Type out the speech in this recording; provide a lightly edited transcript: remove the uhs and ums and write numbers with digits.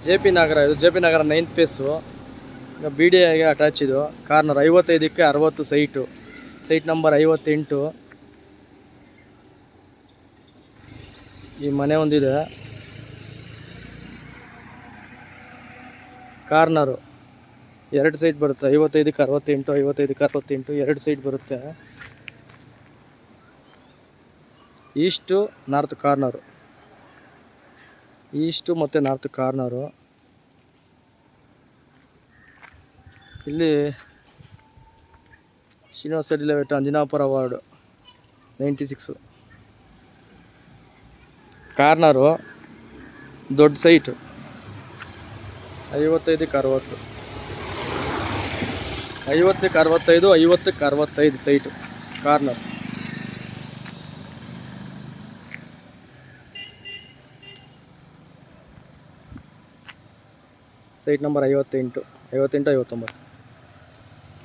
JP ನಗರ ಇದು JP ನಗರ 9th phase. ಈಗ BDAಗೆ ಅಟ್ಯಾಚ್ ಇದು. ಕಾರ್ನರ್ 55ಕ್ಕೆ 60 ಸೈಟು. Site number 58. ಈ ಮನೆ ಒಂದಿದೆ. ಕಾರ್ನರು 2 ಸೈಟ್ ಬರುತ್ತೆ. 55ಕ್ಕೆ 68, 55ಕ್ಕೆ 68 2 ಸೈಟ್ ಬರುತ್ತೆ. ಈಸ್ಟು ನಾರ್ತ್ ಕಾರ್ನರು, ಈಸ್ಟು ಮತ್ತು ನಾರ್ತ್ ಕಾರ್ನರು. ಇಲ್ಲಿ Srinivasa Reddy layout, Anjanapura ward 96. Corner ದೊಡ್ಡ ಸೈಟು 55ಕ್ಕೆ 60, 50ಕ್ಕೆ 65, 50ಕ್ಕೆ 65 ಸೈಟು ಕಾರ್ನರ್. Site number 58, 58, 59.